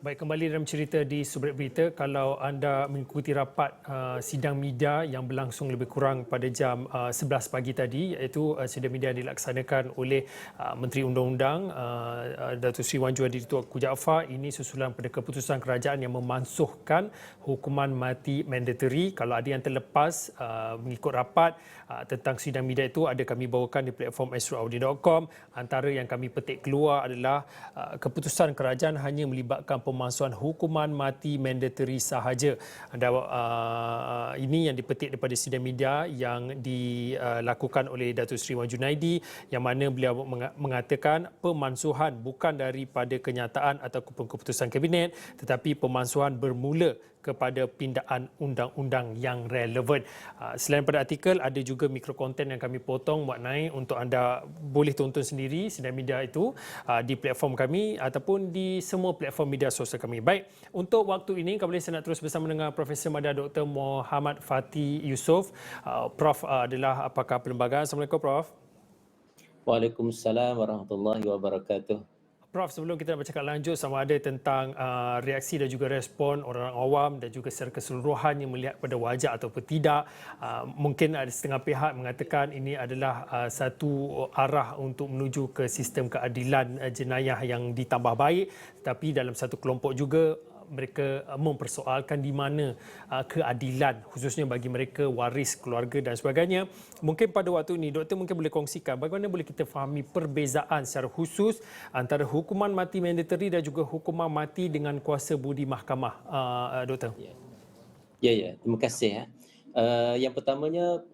Baik, kembali dalam cerita di Subrek Berita, kalau anda mengikuti rapat sidang media yang berlangsung lebih kurang pada jam 11 pagi tadi, iaitu sidang media yang dilaksanakan oleh Menteri Undang-Undang Datuk Seri Wan Juhadi Tuanku Jaafar. Ini susulan pada keputusan kerajaan yang memansuhkan hukuman mati mandatory. Kalau ada yang terlepas mengikut rapat tentang sidang media itu, ada kami bawakan di platform astroaudi.com. Antara yang kami petik keluar adalah keputusan kerajaan hanya melibatkan pemalsuan hukuman mati mandatory sahaja. Ini yang dipetik daripada sidang media yang dilakukan oleh Datuk Seri Wan Junaidi, yang mana beliau mengatakan pemansuhan bukan daripada kenyataan ataupun keputusan kabinet, tetapi pemansuhan bermula kepada pindaan undang-undang yang relevan. Selain pada artikel, ada juga mikrokonten yang kami potong buat naik untuk anda boleh tonton sendiri sidang media itu di platform kami ataupun di semua platform media sosial kami. Baik, untuk waktu ini kembali saya nak terus bersama dengan Profesor Madya Dr. Muhammad Fatty Yusof. Prof adalah pakar perlembagaan. Assalamualaikum Prof. Waalaikumsalam warahmatullahi wabarakatuh. Prof, sebelum kita nak bercakap lanjut sama ada tentang reaksi dan juga respon orang awam dan juga secara keseluruhan yang melihat pada wajah ataupun tidak, mungkin ada setengah pihak mengatakan ini adalah satu arah untuk menuju ke sistem keadilan jenayah yang ditambah baik, tetapi dalam satu kelompok juga mereka mempersoalkan di mana keadilan khususnya bagi mereka waris keluarga dan sebagainya. Mungkin pada waktu ini doktor mungkin boleh kongsikan bagaimana boleh kita fahami perbezaan secara khusus antara hukuman mati mandatory dan juga hukuman mati dengan kuasa budi mahkamah, doktor. Terima kasih ya. Yang pertamanya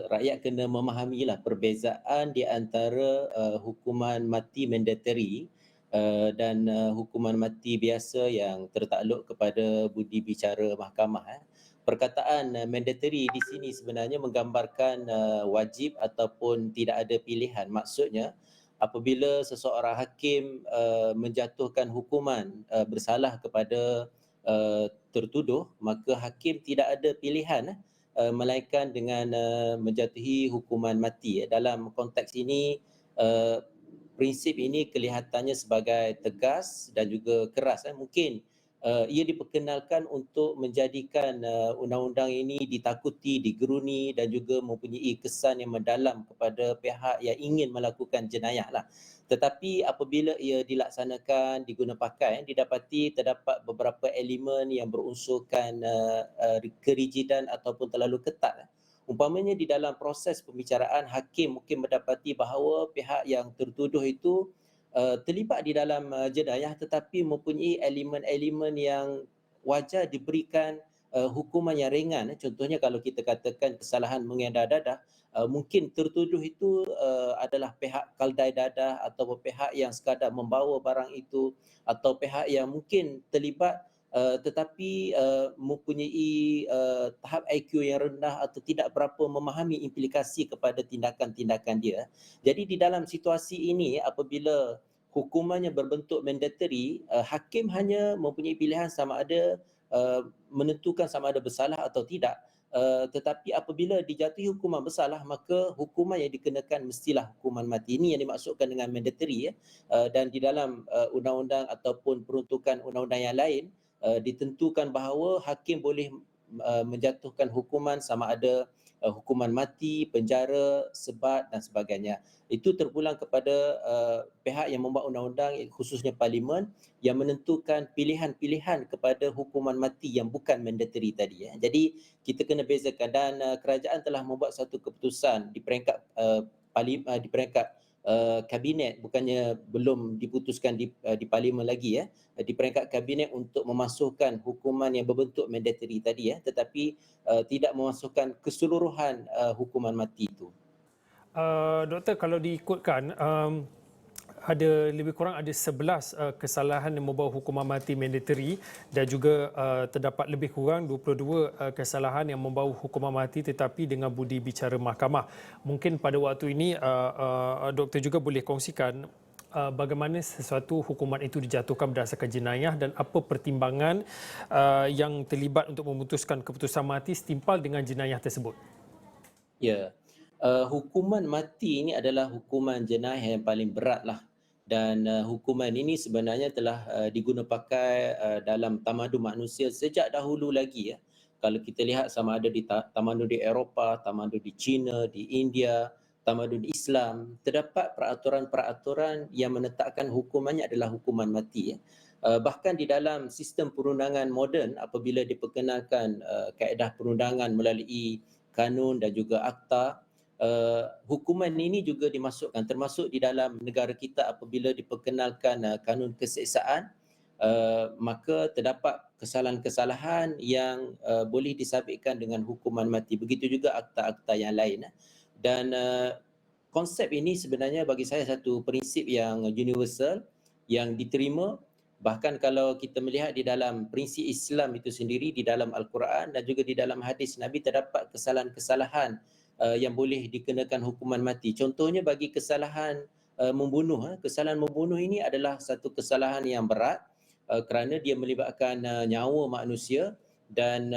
rakyat kena memahamilah perbezaan di antara hukuman mati mandatory dan hukuman mati biasa yang tertakluk kepada budi bicara mahkamah. Perkataan mandatory di sini sebenarnya menggambarkan wajib ataupun tidak ada pilihan. Maksudnya apabila seseorang hakim menjatuhkan hukuman bersalah kepada tertuduh, maka hakim tidak ada pilihan melainkan dengan menjatuhi hukuman mati. Dalam konteks ini prinsip ini kelihatannya sebagai tegas dan juga keras. Mungkin ia diperkenalkan untuk menjadikan undang-undang ini ditakuti, digeruni dan juga mempunyai kesan yang mendalam kepada pihak yang ingin melakukan jenayah lah. Tetapi apabila ia dilaksanakan, diguna pakai, didapati terdapat beberapa elemen yang berunsurkan kerigidan ataupun terlalu ketat. Umpamanya di dalam proses pembicaraan, hakim mungkin mendapati bahawa pihak yang tertuduh itu terlibat di dalam jenayah tetapi mempunyai elemen-elemen yang wajar diberikan hukuman yang ringan. Contohnya kalau kita katakan kesalahan mengedah dadah, mungkin tertuduh itu adalah pihak kaldai dadah atau pihak yang sekadar membawa barang itu atau pihak yang mungkin terlibat tetapi mempunyai tahap IQ yang rendah atau tidak berapa memahami implikasi kepada tindakan-tindakan dia. Jadi di dalam situasi ini apabila hukumannya berbentuk mandatory, hakim hanya mempunyai pilihan sama ada menentukan sama ada bersalah atau tidak. Tetapi apabila dijatuhi hukuman bersalah, maka hukuman yang dikenakan mestilah hukuman mati. Ini yang dimaksudkan dengan mandatory ya. Dan di dalam undang-undang ataupun peruntukan undang-undang yang lain ditentukan bahawa hakim boleh menjatuhkan hukuman sama ada hukuman mati, penjara, sebat dan sebagainya. Itu terpulang kepada pihak yang membuat undang-undang khususnya parlimen yang menentukan pilihan-pilihan kepada hukuman mati yang bukan mandatory tadi ya. Jadi kita kena bezakan dan kerajaan telah membuat satu keputusan di peringkat di peringkat kabinet, bukannya belum diputuskan di parlimen lagi ya, di peringkat kabinet untuk memasukkan hukuman yang berbentuk mandatory tadi ya, tetapi tidak memasukkan keseluruhan hukuman mati itu. Doktor, kalau diikutkan ada lebih kurang ada 11 kesalahan yang membawa hukuman mati mandatory dan juga terdapat lebih kurang 22 kesalahan yang membawa hukuman mati tetapi dengan budi bicara mahkamah. Mungkin pada waktu ini doktor juga boleh kongsikan bagaimana sesuatu hukuman itu dijatuhkan berdasarkan jenayah dan apa pertimbangan yang terlibat untuk memutuskan keputusan mati setimpal dengan jenayah tersebut. Ya, hukuman mati ini adalah hukuman jenayah yang paling berat lah dan hukuman ini sebenarnya telah diguna pakai dalam tamadun manusia sejak dahulu lagi ya. Kalau kita lihat sama ada di tamadun di Eropah, tamadun di China, di India, tamadun Islam, terdapat peraturan-peraturan yang menetapkan hukumannya adalah hukuman mati ya. Bahkan di dalam sistem perundangan moden apabila diperkenalkan kaedah perundangan melalui kanun dan juga akta, hukuman ini juga dimasukkan termasuk di dalam negara kita apabila diperkenalkan kanun keseksaan, maka terdapat kesalahan-kesalahan yang boleh disabitkan dengan hukuman mati. Begitu juga akta-akta yang lain. Dan konsep ini sebenarnya bagi saya satu prinsip yang universal yang diterima. Bahkan kalau kita melihat di dalam prinsip Islam itu sendiri di dalam Al-Quran dan juga di dalam hadis Nabi terdapat kesalahan-kesalahan yang boleh dikenakan hukuman mati. Contohnya bagi kesalahan membunuh. Kesalahan membunuh ini adalah satu kesalahan yang berat kerana dia melibatkan nyawa manusia dan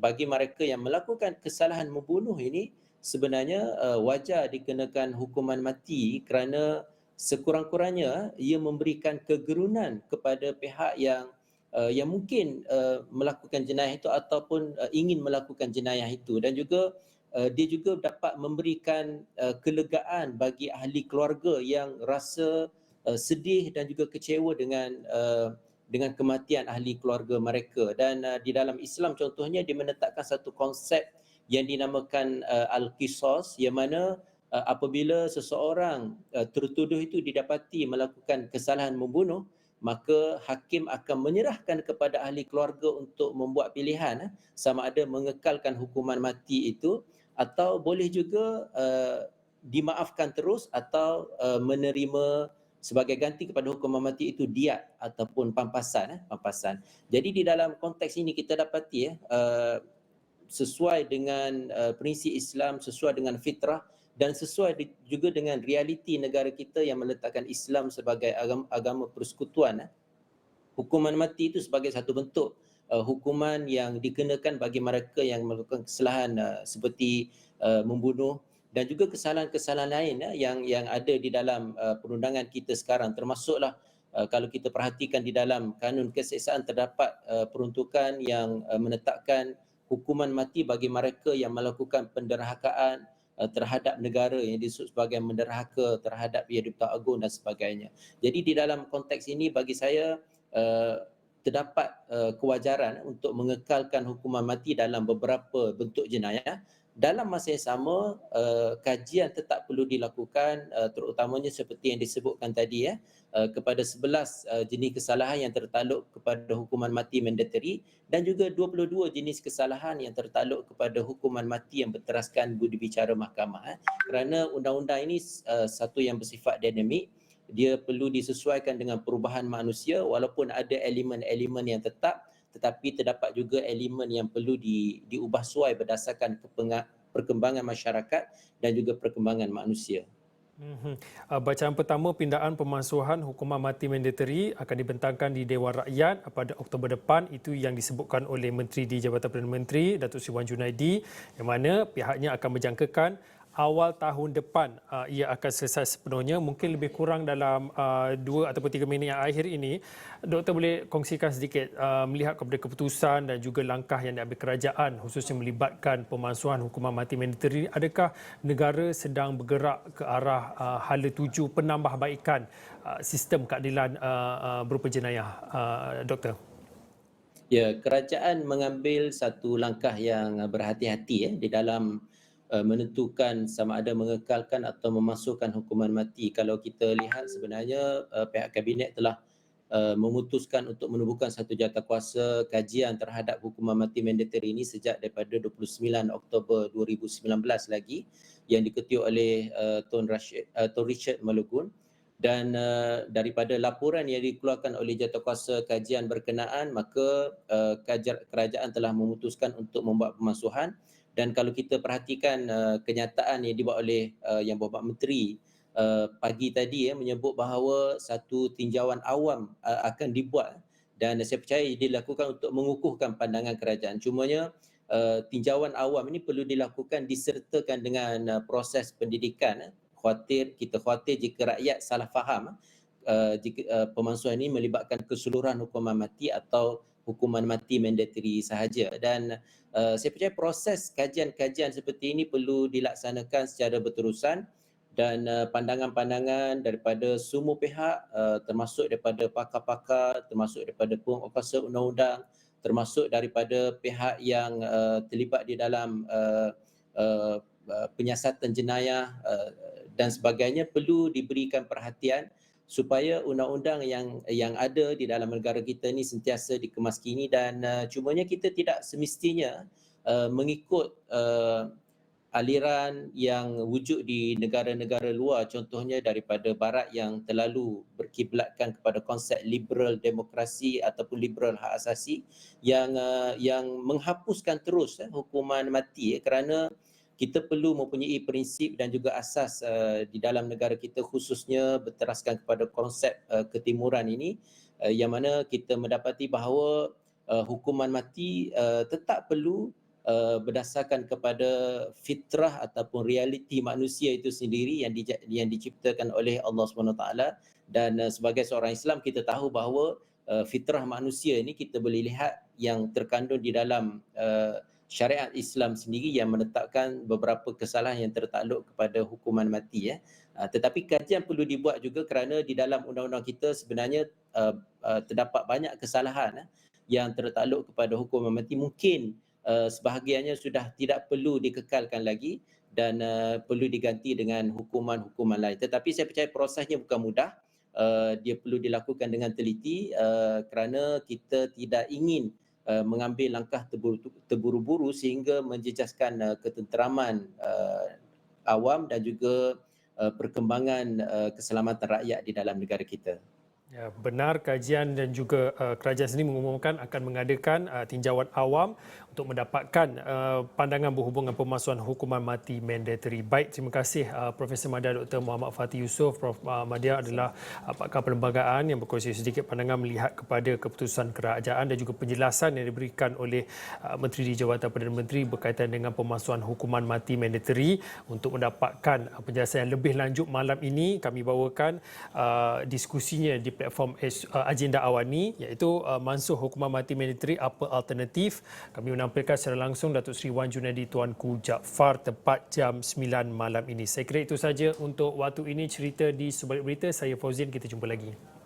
bagi mereka yang melakukan kesalahan membunuh ini sebenarnya wajar dikenakan hukuman mati kerana sekurang-kurangnya ia memberikan kegerunan kepada pihak yang mungkin melakukan jenayah itu ataupun ingin melakukan jenayah itu, dan juga dia juga dapat memberikan kelegaan bagi ahli keluarga yang rasa sedih dan juga kecewa dengan kematian ahli keluarga mereka. Dan di dalam Islam contohnya dia menetapkan satu konsep yang dinamakan al-qisas, yang mana apabila seseorang tertuduh itu didapati melakukan kesalahan membunuh, maka hakim akan menyerahkan kepada ahli keluarga untuk membuat pilihan sama ada mengekalkan hukuman mati itu atau boleh juga dimaafkan terus atau menerima sebagai ganti kepada hukuman mati itu diat ataupun pampasan. Jadi di dalam konteks ini kita dapati sesuai dengan prinsip Islam, sesuai dengan fitrah dan sesuai juga dengan realiti negara kita yang meletakkan Islam sebagai agama persekutuan. Hukuman mati itu sebagai satu bentuk hukuman yang dikenakan bagi mereka yang melakukan kesalahan seperti membunuh dan juga kesalahan-kesalahan lain yang ada di dalam perundangan kita sekarang, termasuklah kalau kita perhatikan di dalam kanun keseksaan terdapat peruntukan yang menetapkan hukuman mati bagi mereka yang melakukan penderhakaan terhadap negara yang disebut sebagai menderhaka terhadap Yang-di-Pertuan Agong dan sebagainya. Jadi di dalam konteks ini bagi saya terdapat kewajaran untuk mengekalkan hukuman mati dalam beberapa bentuk jenayah. Dalam masa yang sama, kajian tetap perlu dilakukan terutamanya seperti yang disebutkan tadi kepada 11 jenis kesalahan yang tertakluk kepada hukuman mati mandatory dan juga 22 jenis kesalahan yang tertakluk kepada hukuman mati yang berteraskan budi bicara mahkamah. Kerana undang-undang ini satu yang bersifat dinamik, dia perlu disesuaikan dengan perubahan manusia walaupun ada elemen-elemen yang tetap, tetapi terdapat juga elemen yang perlu diubah suai berdasarkan perkembangan masyarakat dan juga perkembangan manusia. Bacaan pertama pindaan pemansuhan hukuman mati mandatory akan dibentangkan di Dewan Rakyat pada Oktober depan. Itu yang disebutkan oleh Menteri di Jabatan Perdana Menteri, Datuk Seri Wan Junaidi, yang mana pihaknya akan menjangkakan awal tahun depan ia akan selesai sepenuhnya, mungkin lebih kurang dalam 2 ataupun 3 minit yang akhir ini. Doktor boleh kongsikan sedikit melihat kepada keputusan dan juga langkah yang diambil kerajaan khususnya melibatkan pemansuhan hukuman mati mandatory. Adakah negara sedang bergerak ke arah hala tuju penambahbaikan sistem keadilan berupa jenayah, Doktor? Ya, kerajaan mengambil satu langkah yang berhati-hati di dalam menentukan sama ada mengekalkan atau memasukkan hukuman mati. Kalau kita lihat sebenarnya pihak kabinet telah memutuskan untuk menubuhkan satu jawatankuasa kajian terhadap hukuman mati mandatory ini sejak daripada 29 Oktober 2019 lagi, yang diketuai oleh Tun Richard Malogun. Dan daripada laporan yang dikeluarkan oleh jawatankuasa kajian berkenaan, maka kerajaan telah memutuskan untuk membuat pemansuhan. Dan kalau kita perhatikan kenyataan yang dibuat oleh Yang Berhormat Menteri pagi tadi menyebut bahawa satu tinjauan awam akan dibuat, dan saya percaya dilakukan untuk mengukuhkan pandangan kerajaan. Cumanya tinjauan awam ini perlu dilakukan disertakan dengan proses pendidikan. Kita khawatir jika rakyat salah faham pemalsuan ini melibatkan keseluruhan hukuman mati atau hukuman mati mandatory sahaja. Dan saya percaya proses kajian-kajian seperti ini perlu dilaksanakan secara berterusan, dan pandangan-pandangan daripada semua pihak, termasuk daripada pakar-pakar, termasuk daripada penguasa undang-undang, termasuk daripada pihak yang terlibat di dalam penyiasatan jenayah dan sebagainya, perlu diberikan perhatian supaya undang-undang yang ada di dalam negara kita ni sentiasa dikemaskini. Dan cumanya kita tidak semestinya mengikut aliran yang wujud di negara-negara luar, contohnya daripada barat yang terlalu berkiblatkan kepada konsep liberal demokrasi ataupun liberal hak asasi yang menghapuskan terus hukuman mati, kerana kita perlu mempunyai prinsip dan juga asas di dalam negara kita, khususnya berteraskan kepada konsep ketimuran ini, yang mana kita mendapati bahawa hukuman mati tetap perlu berdasarkan kepada fitrah ataupun realiti manusia itu sendiri yang diciptakan oleh Allah SWT. Dan sebagai seorang Islam, kita tahu bahawa fitrah manusia ini kita boleh lihat yang terkandung di dalam syariat Islam sendiri yang menetapkan beberapa kesalahan yang tertakluk kepada hukuman mati. Tetapi kajian perlu dibuat juga kerana di dalam undang-undang kita sebenarnya terdapat banyak kesalahan yang tertakluk kepada hukuman mati. Mungkin sebahagiannya sudah tidak perlu dikekalkan lagi dan perlu diganti dengan hukuman-hukuman lain. Tetapi saya percaya prosesnya bukan mudah. Dia perlu dilakukan dengan teliti kerana kita tidak ingin mengambil langkah terburu-buru sehingga menjejaskan ketenteraman awam dan juga perkembangan keselamatan rakyat di dalam negara kita. Ya, benar, kajian dan juga kerajaan sendiri mengumumkan akan mengadakan tinjauan awam untuk mendapatkan pandangan berhubungan pemalsuan hukuman mati mandatory. Baik, terima kasih Profesor Madya Dr. Muhammad Fathi Yusof. Prof. Madya adalah pakar perlembagaan yang berkongsi sedikit pandangan melihat kepada keputusan kerajaan dan juga penjelasan yang diberikan oleh Menteri di Jawatan Perdana Menteri berkaitan dengan pemalsuan hukuman mati mandatory. Untuk mendapatkan penjelasan yang lebih lanjut malam ini, kami bawakan diskusinya di platform Agenda Awani, iaitu mansuh hukuman mati mandatory, apa alternatif. Kami menampilkan secara langsung Datuk Seri Wan Junedi Tuanku Jaafar tepat jam 9 malam ini. Saya kira itu saja untuk waktu ini cerita di Sebalik Berita. Saya Fauzin, kita jumpa lagi.